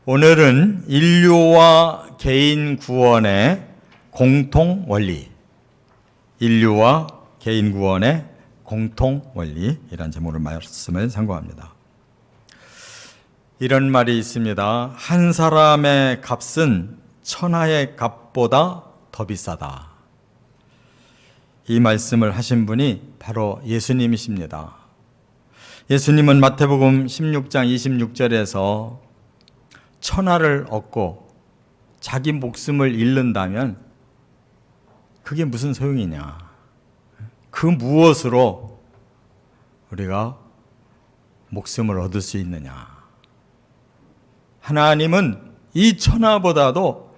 오늘은 인류와 개인 구원의 공통 원리, 인류와 개인 구원의 공통 원리이란 제목으로 말씀을 상고합니다. 이런 말이 있습니다. 한 사람의 값은 천하의 값보다 더 비싸다. 이 말씀을 하신 분이 바로 예수님이십니다. 예수님은 마태복음 16장 26절에서 천하를 얻고 자기 목숨을 잃는다면 그게 무슨 소용이냐? 그 무엇으로 우리가 목숨을 얻을 수 있느냐? 하나님은 이 천하보다도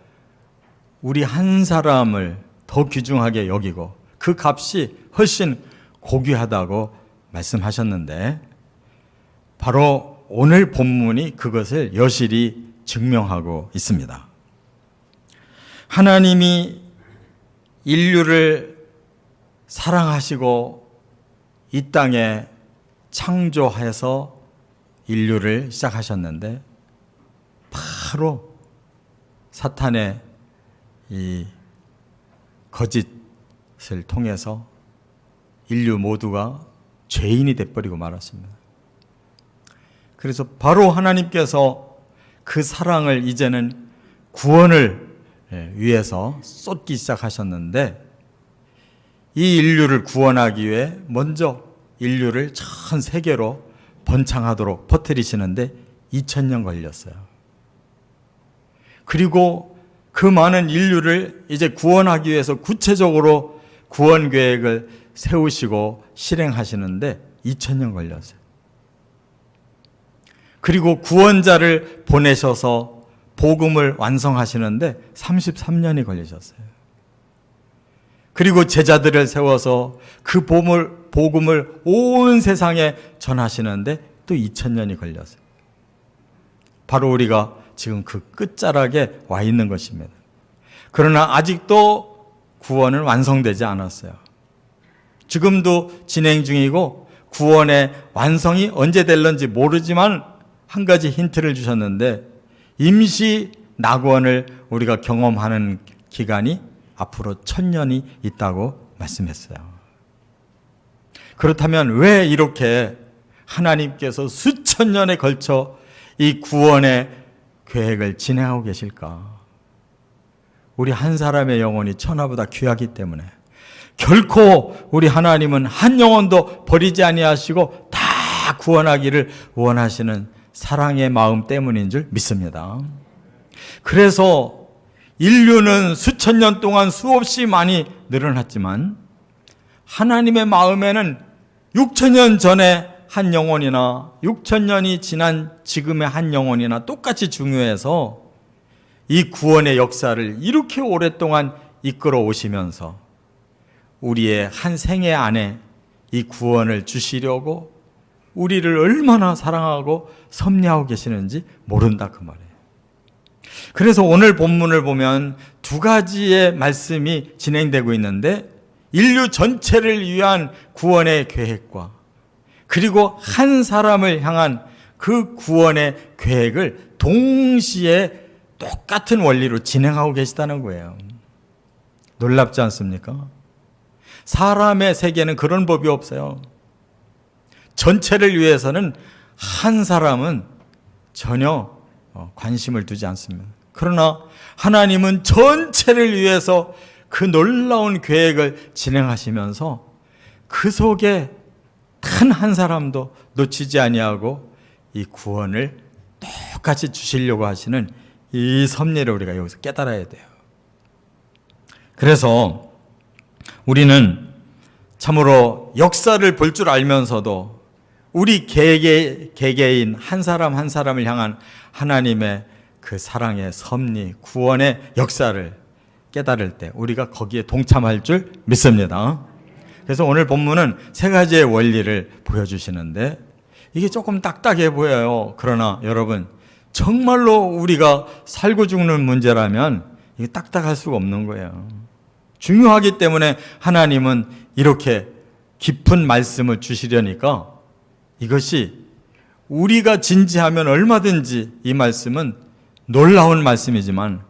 우리 한 사람을 더 귀중하게 여기고 그 값이 훨씬 고귀하다고 말씀하셨는데 바로 오늘 본문이 그것을 여실히 증명하고 있습니다. 하나님이 인류를 사랑하시고 이 땅에 창조해서 인류를 시작하셨는데 바로 사탄의 이 거짓을 통해서 인류 모두가 죄인이 돼버리고 말았습니다. 그래서 바로 하나님께서 그 사랑을 이제는 구원을 위해서 쏟기 시작하셨는데 이 인류를 구원하기 위해 먼저 인류를 전 세계로 번창하도록 퍼뜨리시는데 2000년 걸렸어요. 그리고 그 많은 인류를 이제 구원하기 위해서 구체적으로 구원 계획을 세우시고 실행하시는데 2000년 걸렸어요. 그리고 구원자를 보내셔서 복음을 완성하시는데 33년이 걸리셨어요. 그리고 제자들을 세워서 그 복음을 온 세상에 전하시는데 또 2000년이 걸렸어요. 바로 우리가 지금 그 끝자락에 와 있는 것입니다. 그러나 아직도 구원은 완성되지 않았어요. 지금도 진행 중이고 구원의 완성이 언제 될런지 모르지만 한 가지 힌트를 주셨는데 임시 낙원을 우리가 경험하는 기간이 앞으로 1000년이 있다고 말씀했어요. 그렇다면 왜 이렇게 하나님께서 수천 년에 걸쳐 이 구원의 계획을 진행하고 계실까? 우리 한 사람의 영혼이 천하보다 귀하기 때문에 결코 우리 하나님은 한 영혼도 버리지 아니하시고 다 구원하기를 원하시는 사랑의 마음 때문인 줄 믿습니다. 그래서 인류는 수천 년 동안 수없이 많이 늘어났지만 하나님의 마음에는 6000년 전에 한 영혼이나 6000년이 지난 지금의 한 영혼이나 똑같이 중요해서 이 구원의 역사를 이렇게 오랫동안 이끌어 오시면서 우리의 한 생애 안에 이 구원을 주시려고 우리를 얼마나 사랑하고 섭리하고 계시는지 모른다 그 말이에요. 그래서 오늘 본문을 보면 두 가지의 말씀이 진행되고 있는데 인류 전체를 위한 구원의 계획과 그리고 한 사람을 향한 그 구원의 계획을 동시에 똑같은 원리로 진행하고 계시다는 거예요. 놀랍지 않습니까? 사람의 세계는 그런 법이 없어요. 전체를 위해서는 한 사람은 전혀 관심을 두지 않습니다. 그러나 하나님은 전체를 위해서 그 놀라운 계획을 진행하시면서 그 속에 단 한 사람도 놓치지 아니하고 이 구원을 똑같이 주시려고 하시는 이 섭리를 우리가 여기서 깨달아야 돼요. 그래서 우리는 참으로 역사를 볼 줄 알면서도 우리 개개인 한 사람 한 사람을 향한 하나님의 그 사랑의 섭리, 구원의 역사를 깨달을 때 우리가 거기에 동참할 줄 믿습니다. 그래서 오늘 본문은 세 가지의 원리를 보여주시는데 이게 조금 딱딱해 보여요. 그러나 여러분 정말로 우리가 살고 죽는 문제라면 이게 딱딱할 수가 없는 거예요. 중요하기 때문에 하나님은 이렇게 깊은 말씀을 주시려니까 이것이 우리가 진지하면 얼마든지 이 말씀은 놀라운 말씀이지만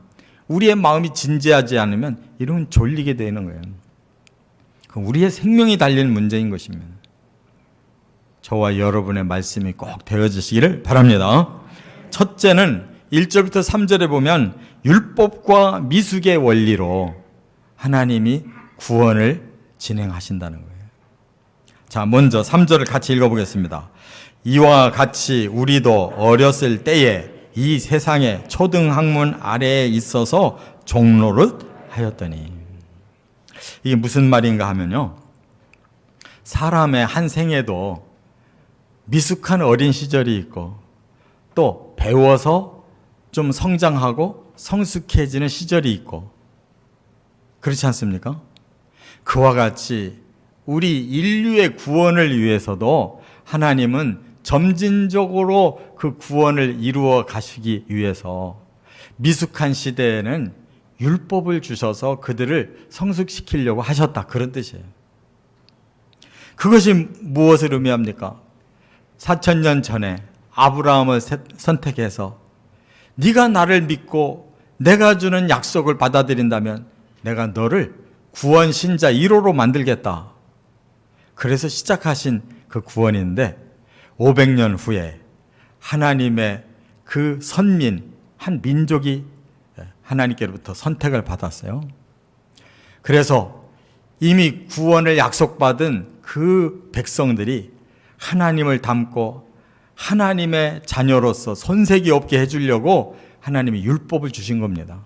우리의 마음이 진지하지 않으면 이런 졸리게 되는 거예요. 우리의 생명이 달린 문제인 것입니다. 저와 여러분의 말씀이 꼭 되어지시기를 바랍니다. 첫째는 1절부터 3절에 보면 율법과 미숙의 원리로 하나님이 구원을 진행하신다는 거예요. 자, 먼저 3절을 같이 읽어보겠습니다. 이와 같이 우리도 어렸을 때에 이 세상의 초등학문 아래에 있어서 종노릇 하였더니, 이게 무슨 말인가 하면요, 사람의 한 생에도 미숙한 어린 시절이 있고 또 배워서 좀 성장하고 성숙해지는 시절이 있고, 그렇지 않습니까? 그와 같이 우리 인류의 구원을 위해서도 하나님은 점진적으로 그 구원을 이루어 가시기 위해서 미숙한 시대에는 율법을 주셔서 그들을 성숙시키려고 하셨다, 그런 뜻이에요. 그것이 무엇을 의미합니까? 4,000년 전에 아브라함을 선택해서 네가 나를 믿고 내가 주는 약속을 받아들인다면 내가 너를 구원 신자 1호로 만들겠다. 그래서 시작하신 그 구원인데 500년 후에 하나님의 그 선민, 한 민족이 하나님께로부터 선택을 받았어요. 그래서 이미 구원을 약속받은 그 백성들이 하나님을 닮고 하나님의 자녀로서 손색이 없게 해주려고 하나님이 율법을 주신 겁니다.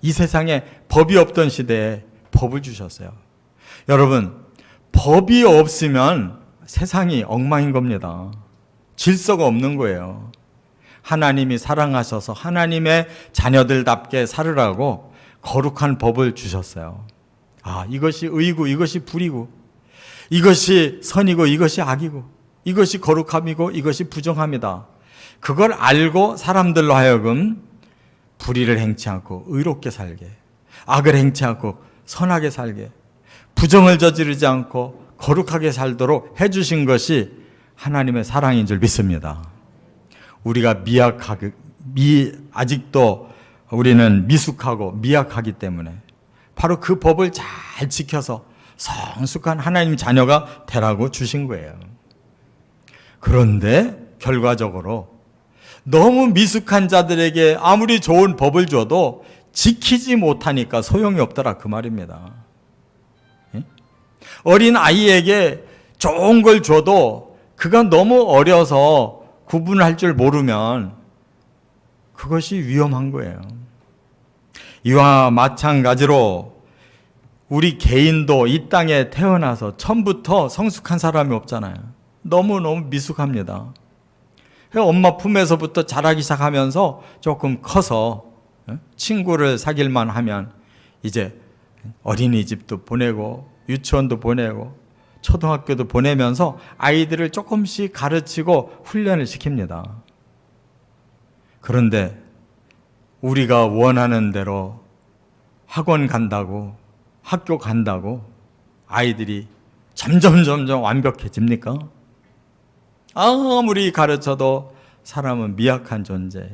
이 세상에 법이 없던 시대에 법을 주셨어요. 여러분, 법이 없으면 세상이 엉망인 겁니다. 질서가 없는 거예요. 하나님이 사랑하셔서 하나님의 자녀들답게 살으라고 거룩한 법을 주셨어요. 아, 이것이 의고 이것이 불이고, 이것이 선이고 이것이 악이고, 이것이 거룩함이고 이것이 부정함이다. 그걸 알고 사람들로 하여금 불의를 행치 않고 의롭게 살게, 악을 행치 않고 선하게 살게, 부정을 저지르지 않고 거룩하게 살도록 해주신 것이 하나님의 사랑인 줄 믿습니다. 우리가 아직도 우리는 미숙하고 미약하기 때문에 바로 그 법을 잘 지켜서 성숙한 하나님 자녀가 되라고 주신 거예요. 그런데 결과적으로 너무 미숙한 자들에게 아무리 좋은 법을 줘도 지키지 못하니까 소용이 없더라, 그 말입니다. 어린 아이에게 좋은 걸 줘도 그가 너무 어려서 구분할 줄 모르면 그것이 위험한 거예요. 이와 마찬가지로 우리 개인도 이 땅에 태어나서 처음부터 성숙한 사람이 없잖아요. 너무너무 미숙합니다. 엄마 품에서부터 자라기 시작하면서 조금 커서 친구를 사귈만 하면 이제 어린이집도 보내고 유치원도 보내고 초등학교도 보내면서 아이들을 조금씩 가르치고 훈련을 시킵니다. 그런데 우리가 원하는 대로 학원 간다고, 학교 간다고 아이들이 점점 완벽해집니까? 아무리 가르쳐도 사람은 미약한 존재.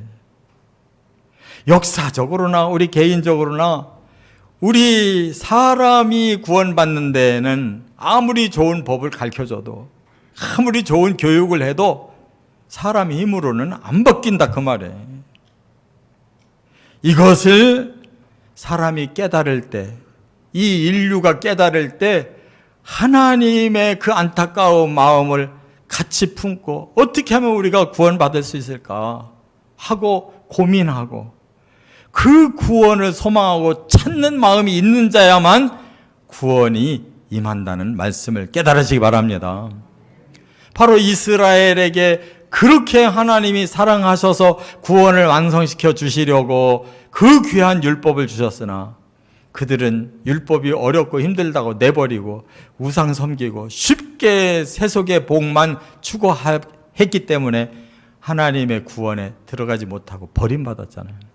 역사적으로나 우리 개인적으로나 우리 사람이 구원받는 데에는 아무리 좋은 법을 가르쳐줘도, 아무리 좋은 교육을 해도 사람의 힘으로는 안 바뀐다, 그 말이에요. 이것을 사람이 깨달을 때, 이 인류가 깨달을 때 하나님의 그 안타까운 마음을 같이 품고 어떻게 하면 우리가 구원받을 수 있을까 하고 고민하고 그 구원을 소망하고 찾는 마음이 있는 자야만 구원이 임한다는 말씀을 깨달으시기 바랍니다. 바로 이스라엘에게 그렇게 하나님이 사랑하셔서 구원을 완성시켜 주시려고 그 귀한 율법을 주셨으나 그들은 율법이 어렵고 힘들다고 내버리고 우상 섬기고 쉽게 세속의 복만 추구했기 때문에 하나님의 구원에 들어가지 못하고 버림받았잖아요.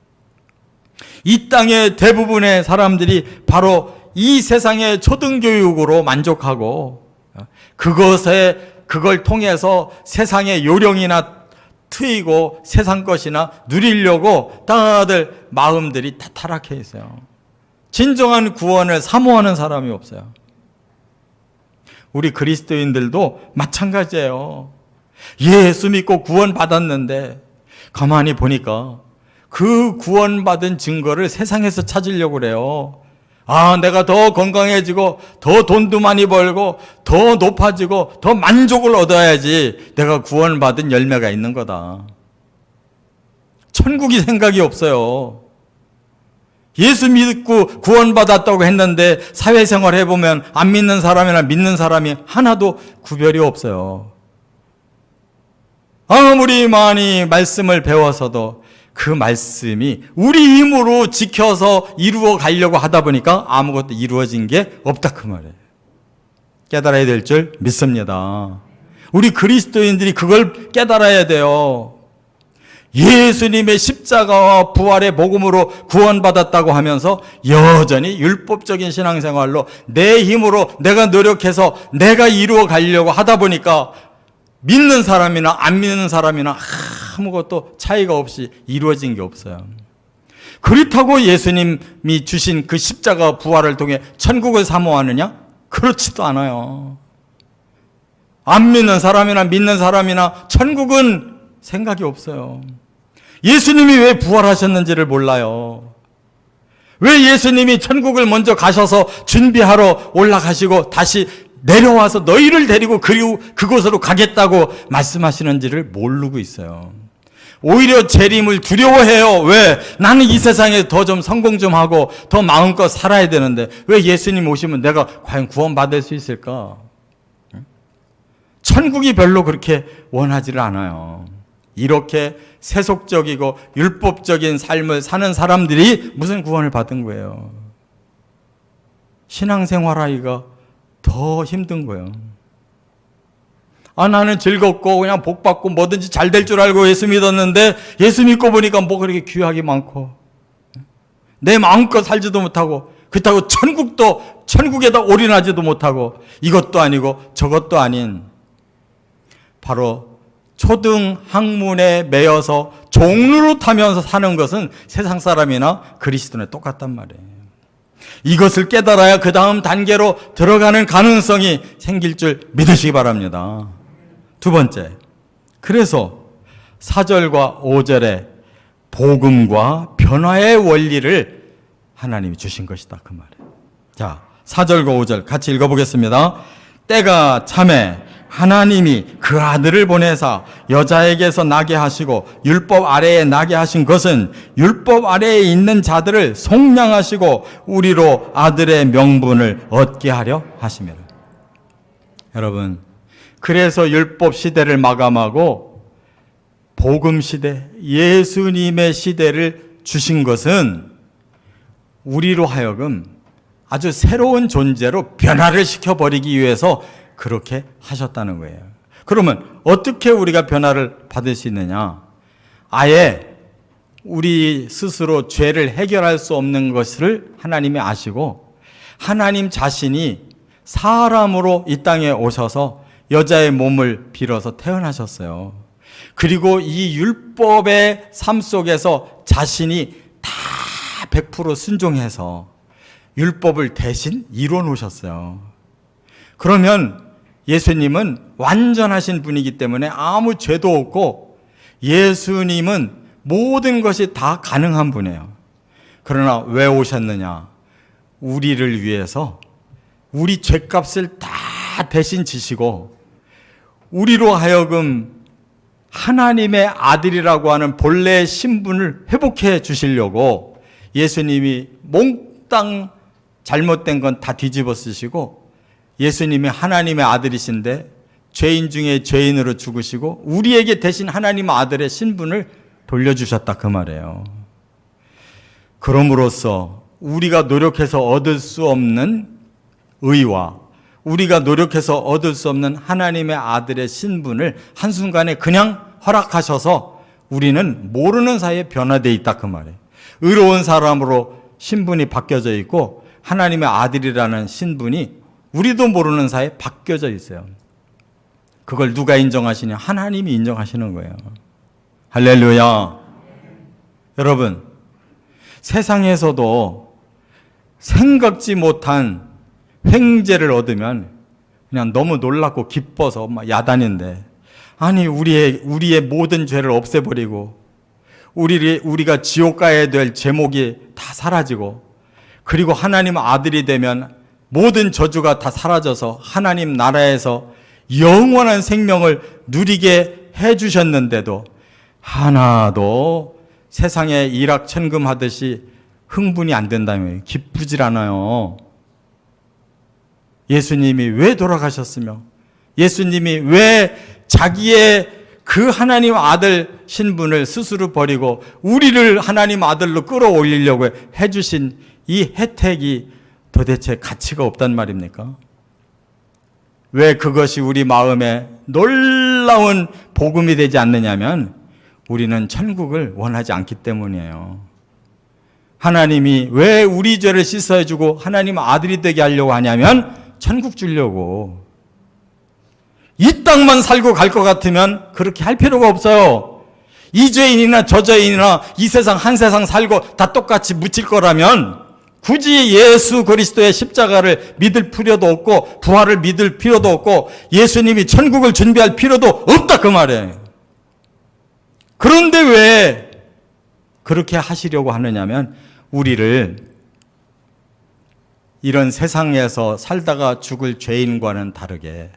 이 땅의 대부분의 사람들이 바로 이 세상의 초등교육으로 만족하고 그걸 통해서 세상의 요령이나 트이고 세상 것이나 누리려고 다들 마음들이 다 타락해 있어요. 진정한 구원을 사모하는 사람이 없어요. 우리 그리스도인들도 마찬가지예요. 예수 믿고 구원받았는데 가만히 보니까 그 구원받은 증거를 세상에서 찾으려고 그래요. 내가 더 건강해지고 더 돈도 많이 벌고 더 높아지고 더 만족을 얻어야지 내가 구원받은 열매가 있는 거다. 천국이 생각이 없어요. 예수 믿고 구원받았다고 했는데 사회생활 해보면 안 믿는 사람이나 믿는 사람이 하나도 구별이 없어요. 아무리 많이 말씀을 배워서도 그 말씀이 우리 힘으로 지켜서 이루어 가려고 하다 보니까 아무것도 이루어진 게 없다 그 말이에요. 깨달아야 될 줄 믿습니다. 우리 그리스도인들이 그걸 깨달아야 돼요. 예수님의 십자가와 부활의 복음으로 구원받았다고 하면서 여전히 율법적인 신앙생활로 내 힘으로 내가 노력해서 내가 이루어 가려고 하다 보니까 믿는 사람이나 안 믿는 사람이나 아무것도 차이가 없이 이루어진 게 없어요. 그렇다고 예수님이 주신 그 십자가 부활을 통해 천국을 사모하느냐? 그렇지도 않아요. 안 믿는 사람이나 믿는 사람이나 천국은 생각이 없어요. 예수님이 왜 부활하셨는지를 몰라요. 왜 예수님이 천국을 먼저 가셔서 준비하러 올라가시고 다시 내려와서 너희를 데리고 그곳으로 가겠다고 말씀하시는지를 모르고 있어요. 오히려 재림을 두려워해요. 왜? 나는 이 세상에 더 좀 성공 좀 하고 더 마음껏 살아야 되는데 왜 예수님 오시면 내가 과연 구원받을 수 있을까? 천국이 별로 그렇게 원하지를 않아요. 이렇게 세속적이고 율법적인 삶을 사는 사람들이 무슨 구원을 받은 거예요? 신앙생활하기가 더 힘든 거예요. 나는 즐겁고 그냥 복 받고 뭐든지 잘 될 줄 알고 예수 믿었는데 예수 믿고 보니까 뭐 그렇게 귀하게 많고 내 마음껏 살지도 못하고 그렇다고 천국에다 올인하지도 못하고 이것도 아니고 저것도 아닌 바로 초등 학문에 매여서 종로로 타면서 사는 것은 세상 사람이나 그리스도는 똑같단 말이에요. 이것을 깨달아야 그 다음 단계로 들어가는 가능성이 생길 줄 믿으시기 바랍니다. 두 번째, 그래서 4절과 5절에 복음과 변화의 원리를 하나님이 주신 것이다 그 말이에요. 자, 4절과 5절 같이 읽어보겠습니다. 때가 참에 하나님이 그 아들을 보내사 여자에게서 나게 하시고 율법 아래에 나게 하신 것은 율법 아래에 있는 자들을 속량하시고 우리로 아들의 명분을 얻게 하려 하심이라. 여러분, 그래서 율법 시대를 마감하고 복음 시대, 예수님의 시대를 주신 것은 우리로 하여금 아주 새로운 존재로 변화를 시켜버리기 위해서 그렇게 하셨다는 거예요. 그러면 어떻게 우리가 변화를 받을 수 있느냐? 아예 우리 스스로 죄를 해결할 수 없는 것을 하나님이 아시고 하나님 자신이 사람으로 이 땅에 오셔서 여자의 몸을 빌어서 태어나셨어요. 그리고 이 율법의 삶 속에서 자신이 다 100% 순종해서 율법을 대신 이뤄 놓으셨어요. 그러면 예수님은 완전하신 분이기 때문에 아무 죄도 없고 예수님은 모든 것이 다 가능한 분이에요. 그러나 왜 오셨느냐? 우리를 위해서 우리 죄값을 다 대신 지시고 우리로 하여금 하나님의 아들이라고 하는 본래의 신분을 회복해 주시려고 예수님이 몽땅 잘못된 건 다 뒤집어 쓰시고 예수님이 하나님의 아들이신데 죄인 중에 죄인으로 죽으시고 우리에게 대신 하나님 아들의 신분을 돌려주셨다 그 말이에요. 그럼으로써 우리가 노력해서 얻을 수 없는 의와 우리가 노력해서 얻을 수 없는 하나님의 아들의 신분을 한순간에 그냥 허락하셔서 우리는 모르는 사이에 변화되어 있다 그 말이에요. 의로운 사람으로 신분이 바뀌어져 있고 하나님의 아들이라는 신분이 우리도 모르는 사이에 바뀌어져 있어요. 그걸 누가 인정하시냐? 하나님이 인정하시는 거예요. 할렐루야. 여러분, 세상에서도 생각지 못한 횡재를 얻으면 그냥 너무 놀랍고 기뻐서 막 야단인데, 아니 우리의 모든 죄를 없애버리고 우리가 지옥 가야 될 제목이 다 사라지고, 그리고 하나님 아들이 되면 모든 저주가 다 사라져서 하나님 나라에서 영원한 생명을 누리게 해주셨는데도 하나도 세상에 일확천금하듯이 흥분이 안 된다며, 기쁘질 않아요. 예수님이 왜 돌아가셨으며, 예수님이 왜 자기의 그 하나님 아들 신분을 스스로 버리고 우리를 하나님 아들로 끌어올리려고 해주신 이 혜택이 도대체 가치가 없단 말입니까? 왜 그것이 우리 마음에 놀라운 복음이 되지 않느냐면, 우리는 천국을 원하지 않기 때문이에요. 하나님이 왜 우리 죄를 씻어주고 하나님 아들이 되게 하려고 하냐면, 천국 주려고. 이 땅만 살고 갈 것 같으면 그렇게 할 필요가 없어요. 이 죄인이나 저 죄인이나 이 세상 한 세상 살고 다 똑같이 묻힐 거라면 굳이 예수 그리스도의 십자가를 믿을 필요도 없고 부활을 믿을 필요도 없고 예수님이 천국을 준비할 필요도 없다, 그 말이에요. 그런데 왜 그렇게 하시려고 하느냐면, 우리를 이런 세상에서 살다가 죽을 죄인과는 다르게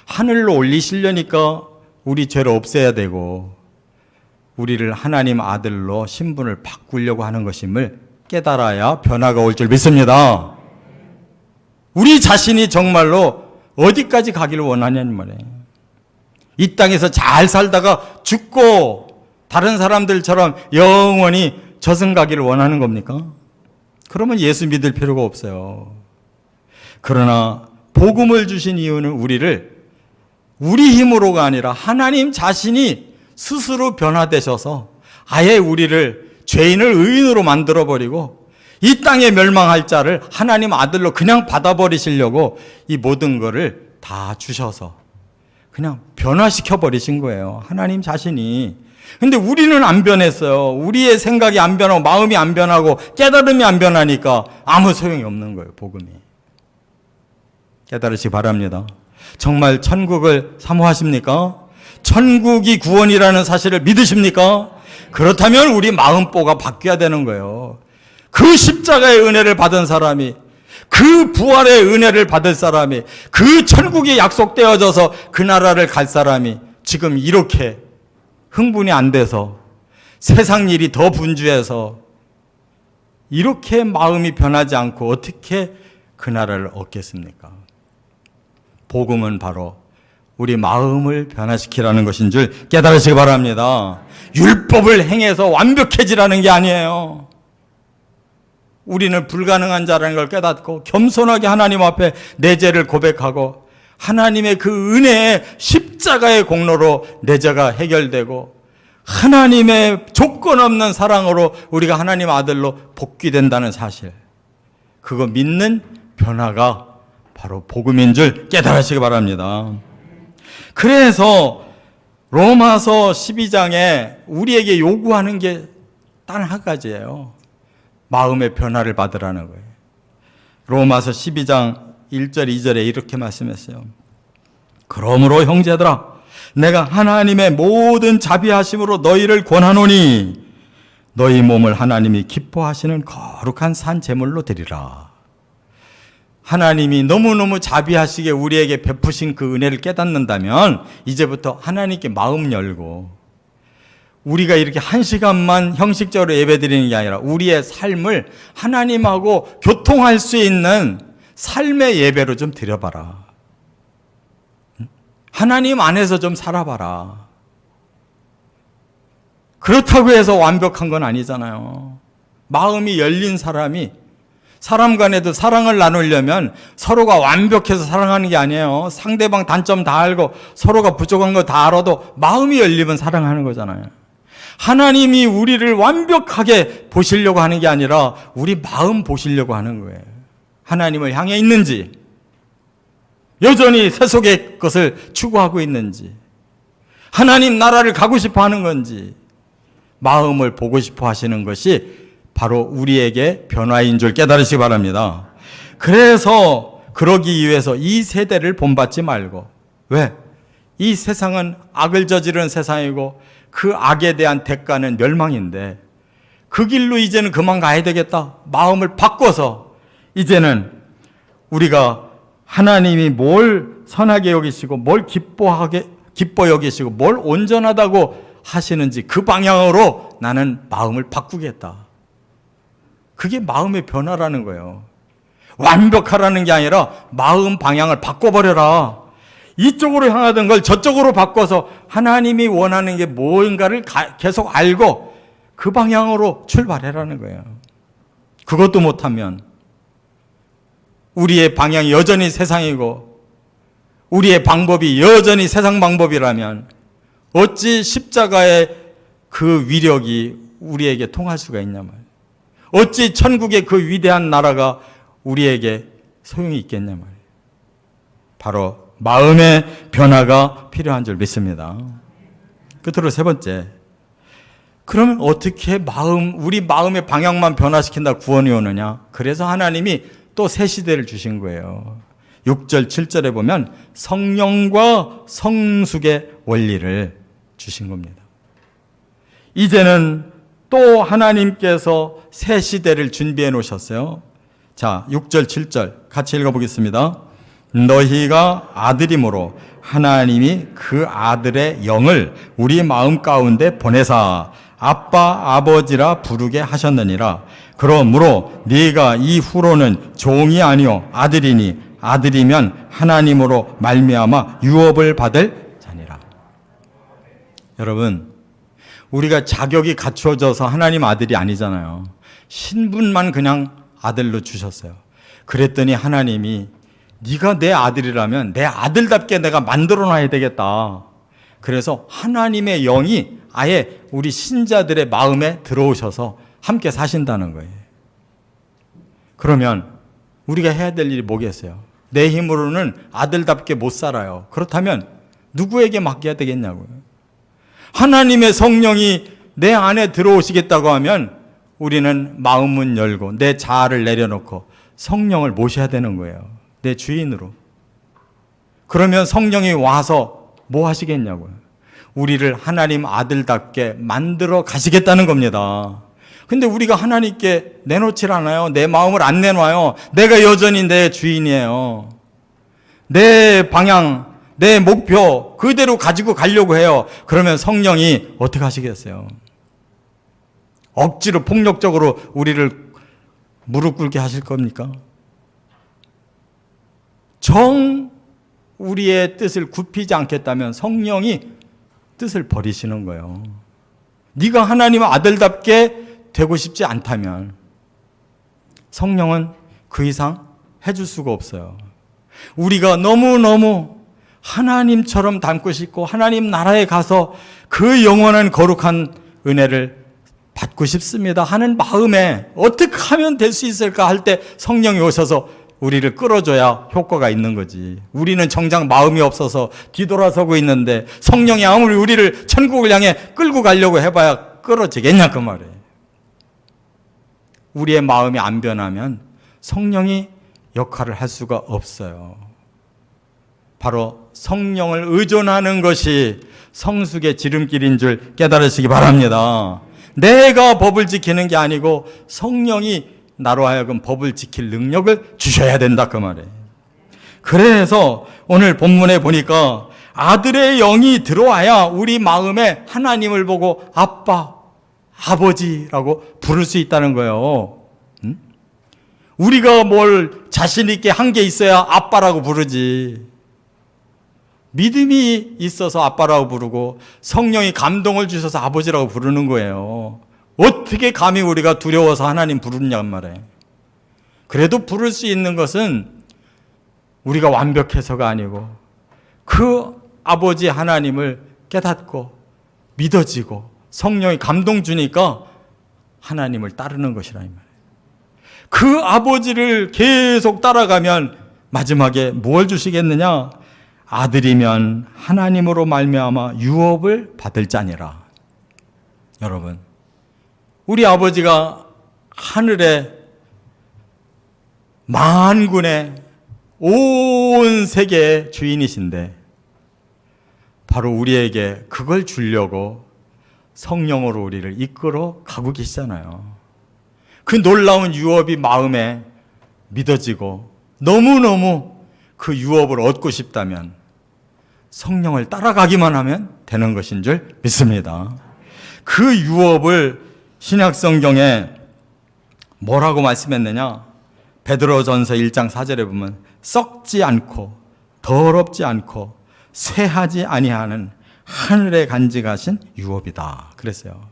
하늘로 올리시려니까 우리 죄를 없애야 되고 우리를 하나님 아들로 신분을 바꾸려고 하는 것임을 깨달아야 변화가 올 줄 믿습니다. 우리 자신이 정말로 어디까지 가기를 원하냐는 말이에요. 이 땅에서 잘 살다가 죽고 다른 사람들처럼 영원히 저승 가기를 원하는 겁니까? 그러면 예수 믿을 필요가 없어요. 그러나 복음을 주신 이유는 우리를 우리 힘으로가 아니라 하나님 자신이 스스로 변화되셔서 아예 우리를 죄인을 의인으로 만들어버리고 이 땅에 멸망할 자를 하나님 아들로 그냥 받아버리시려고 이 모든 거를 다 주셔서 그냥 변화시켜버리신 거예요, 하나님 자신이. 근데 우리는 안 변했어요. 우리의 생각이 안 변하고 마음이 안 변하고 깨달음이 안 변하니까 아무 소용이 없는 거예요, 복음이. 깨달으시기 바랍니다. 정말 천국을 사모하십니까? 천국이 구원이라는 사실을 믿으십니까? 그렇다면 우리 마음보가 바뀌어야 되는 거예요. 그 십자가의 은혜를 받은 사람이, 그 부활의 은혜를 받을 사람이, 그 천국이 약속되어져서 그 나라를 갈 사람이 지금 이렇게 흥분이 안 돼서 세상 일이 더 분주해서 이렇게 마음이 변하지 않고 어떻게 그 나라를 얻겠습니까? 복음은 바로 우리 마음을 변화시키라는 것인 줄 깨달으시기 바랍니다. 율법을 행해서 완벽해지라는 게 아니에요. 우리는 불가능한 자라는 걸 깨닫고 겸손하게 하나님 앞에 내 죄를 고백하고 하나님의 그 은혜의 십자가의 공로로 내 죄가 해결되고 하나님의 조건 없는 사랑으로 우리가 하나님 아들로 복귀된다는 사실, 그거 믿는 변화가 바로 복음인 줄 깨달으시기 바랍니다. 그래서 로마서 12장에 우리에게 요구하는 게 단 한 가지예요. 마음의 변화를 받으라는 거예요. 로마서 12장 1절 2절에 이렇게 말씀했어요. 그러므로 형제들아, 내가 하나님의 모든 자비하심으로 너희를 권하노니 너희 몸을 하나님이 기뻐하시는 거룩한 산 제물로 드리라. 하나님이 너무너무 자비하시게 우리에게 베푸신 그 은혜를 깨닫는다면 이제부터 하나님께 마음 열고, 우리가 이렇게 한 시간만 형식적으로 예배드리는 게 아니라 우리의 삶을 하나님하고 교통할 수 있는 삶의 예배로 좀 드려봐라. 하나님 안에서 좀 살아봐라. 그렇다고 해서 완벽한 건 아니잖아요. 마음이 열린 사람이 사람 간에도 사랑을 나누려면 서로가 완벽해서 사랑하는 게 아니에요. 상대방 단점 다 알고 서로가 부족한 거 다 알아도 마음이 열리면 사랑하는 거잖아요. 하나님이 우리를 완벽하게 보시려고 하는 게 아니라 우리 마음 보시려고 하는 거예요. 하나님을 향해 있는지, 여전히 세속의 것을 추구하고 있는지, 하나님 나라를 가고 싶어 하는 건지 마음을 보고 싶어 하시는 것이 바로 우리에게 변화인 줄 깨달으시기 바랍니다. 그래서 그러기 위해서 이 세대를 본받지 말고, 왜? 이 세상은 악을 저지르는 세상이고 그 악에 대한 대가는 멸망인데 그 길로 이제는 그만 가야 되겠다. 마음을 바꿔서 이제는 우리가 하나님이 뭘 선하게 여기시고 뭘 기뻐 여기시고 뭘 온전하다고 하시는지 그 방향으로 나는 마음을 바꾸겠다. 그게 마음의 변화라는 거예요. 완벽하라는 게 아니라 마음 방향을 바꿔버려라. 이쪽으로 향하던 걸 저쪽으로 바꿔서 하나님이 원하는 게 뭔가를 계속 알고 그 방향으로 출발해라는 거예요. 그것도 못하면 우리의 방향이 여전히 세상이고 우리의 방법이 여전히 세상 방법이라면 어찌 십자가의 그 위력이 우리에게 통할 수가 있냐 말이에요. 어찌 천국의 그 위대한 나라가 우리에게 소용이 있겠냐 말이에요. 바로 마음의 변화가 필요한 줄 믿습니다. 끝으로 세 번째, 그러면 어떻게 우리 마음의 방향만 변화시킨다 구원이 오느냐? 그래서 하나님이 또 새 시대를 주신 거예요. 6절, 7절에 보면 성령과 성숙의 원리를 주신 겁니다. 이제는 또 하나님께서 새 시대를 준비해 놓으셨어요. 자, 6절, 7절 같이 읽어보겠습니다. 너희가 아들이므로 하나님이 그 아들의 영을 우리 마음 가운데 보내사 아빠 아버지라 부르게 하셨느니라. 그러므로 네가 이후로는 종이 아니요 아들이니 아들이면 하나님으로 말미암아 유업을 받을 자니라. 여러분, 우리가 자격이 갖춰져서 하나님 아들이 아니잖아요. 신분만 그냥 아들로 주셨어요. 그랬더니 하나님이 네가 내 아들이라면 내 아들답게 내가 만들어놔야 되겠다. 그래서 하나님의 영이 아예 우리 신자들의 마음에 들어오셔서 함께 사신다는 거예요. 그러면 우리가 해야 될 일이 뭐겠어요? 내 힘으로는 아들답게 못 살아요. 그렇다면 누구에게 맡겨야 되겠냐고요. 하나님의 성령이 내 안에 들어오시겠다고 하면 우리는 마음문 열고 내 자아를 내려놓고 성령을 모셔야 되는 거예요. 내 주인으로. 그러면 성령이 와서 뭐 하시겠냐고요. 우리를 하나님 아들답게 만들어 가시겠다는 겁니다. 근데 우리가 하나님께 내놓질 않아요. 내 마음을 안 내놔요. 내가 여전히 내 주인이에요. 내 방향, 내 목표 그대로 가지고 가려고 해요. 그러면 성령이 어떻게 하시겠어요? 억지로 폭력적으로 우리를 무릎 꿇게 하실 겁니까? 우리의 뜻을 굽히지 않겠다면 성령이 뜻을 버리시는 거예요. 네가 하나님의 아들답게 되고 싶지 않다면 성령은 그 이상 해줄 수가 없어요. 우리가 너무너무 하나님처럼 닮고 싶고 하나님 나라에 가서 그 영원한 거룩한 은혜를 받고 싶습니다 하는 마음에 어떻게 하면 될 수 있을까 할 때 성령이 오셔서 우리를 끌어줘야 효과가 있는 거지. 우리는 정작 마음이 없어서 뒤돌아서고 있는데 성령이 아무리 우리를 천국을 향해 끌고 가려고 해봐야 끌어지겠냐 그 말이에요. 우리의 마음이 안 변하면 성령이 역할을 할 수가 없어요. 바로 성령을 의존하는 것이 성숙의 지름길인 줄 깨달으시기 바랍니다. 내가 법을 지키는 게 아니고 성령이 나로 하여금 법을 지킬 능력을 주셔야 된다 그 말이에요. 그래서 오늘 본문에 보니까 아들의 영이 들어와야 우리 마음에 하나님을 보고 아빠, 아버지라고 부를 수 있다는 거예요. 우리가 뭘 자신 있게 한 게 있어야 아빠라고 부르지. 믿음이 있어서 아빠라고 부르고 성령이 감동을 주셔서 아버지라고 부르는 거예요. 어떻게 감히 우리가 두려워서 하나님 부르느냐는 말이에요. 그래도 부를 수 있는 것은 우리가 완벽해서가 아니고 그 아버지 하나님을 깨닫고 믿어지고 성령이 감동 주니까 하나님을 따르는 것이라 이 말이에요. 그 아버지를 계속 따라가면 마지막에 무엇을 주시겠느냐? 아들이면 하나님으로 말미암아 유업을 받을 자니라. 여러분, 우리 아버지가 하늘의 만군의 온 세계의 주인이신데 바로 우리에게 그걸 주려고 성령으로 우리를 이끌어 가고 계시잖아요. 그 놀라운 유업이 마음에 믿어지고 너무너무 그 유업을 얻고 싶다면 성령을 따라가기만 하면 되는 것인 줄 믿습니다. 그 유업을 신약성경에 뭐라고 말씀했느냐? 베드로전서 1장 4절에 보면 썩지 않고 더럽지 않고 쇠하지 아니하는 하늘에 간직하신 유업이다 그랬어요.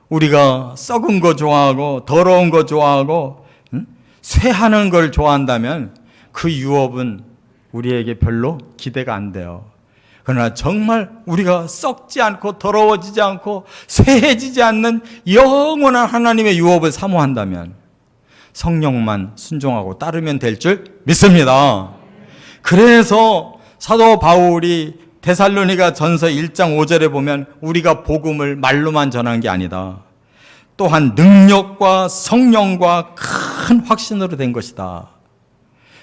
우리가 썩은 거 좋아하고 더러운 거 좋아하고 쇠하는 걸 좋아한다면 그 유업은 우리에게 별로 기대가 안 돼요. 그러나 정말 우리가 썩지 않고 더러워지지 않고 쇠해지지 않는 영원한 하나님의 유업을 사모한다면 성령만 순종하고 따르면 될 줄 믿습니다. 그래서 사도 바울이 데살로니가 전서 1장 5절에 보면 우리가 복음을 말로만 전한 게 아니다. 또한 능력과 성령과 큰 확신으로 된 것이다.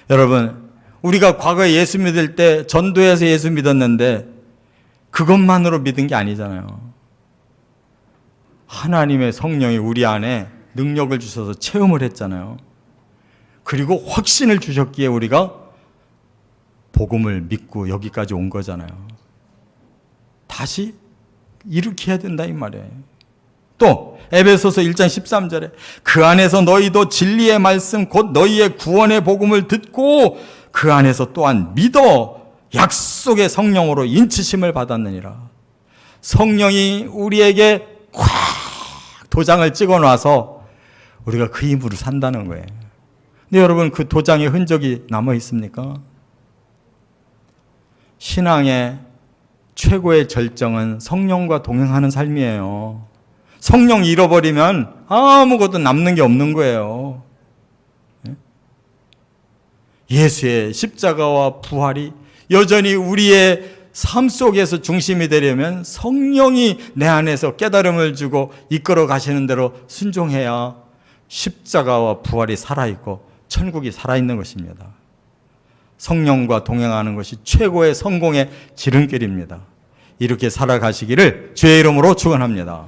여러분, 우리가 과거에 예수 믿을 때 전도해서 예수 믿었는데 그것만으로 믿은 게 아니잖아요. 하나님의 성령이 우리 안에 능력을 주셔서 체험을 했잖아요. 그리고 확신을 주셨기에 우리가 복음을 믿고 여기까지 온 거잖아요. 다시 일으켜야 된다 이 말이에요. 또 에베소서 1장 13절에 그 안에서 너희도 진리의 말씀 곧 너희의 구원의 복음을 듣고 그 안에서 또한 믿어 약속의 성령으로 인치심을 받았느니라. 성령이 우리에게 꽉 도장을 찍어놔서 우리가 그 힘으로 산다는 거예요. 근데 여러분, 그 도장의 흔적이 남아 있습니까? 신앙의 최고의 절정은 성령과 동행하는 삶이에요. 성령 잃어버리면 아무것도 남는 게 없는 거예요. 예수의 십자가와 부활이 여전히 우리의 삶 속에서 중심이 되려면 성령이 내 안에서 깨달음을 주고 이끌어 가시는 대로 순종해야 십자가와 부활이 살아있고 천국이 살아있는 것입니다. 성령과 동행하는 것이 최고의 성공의 지름길입니다. 이렇게 살아가시기를 주의 이름으로 축원합니다.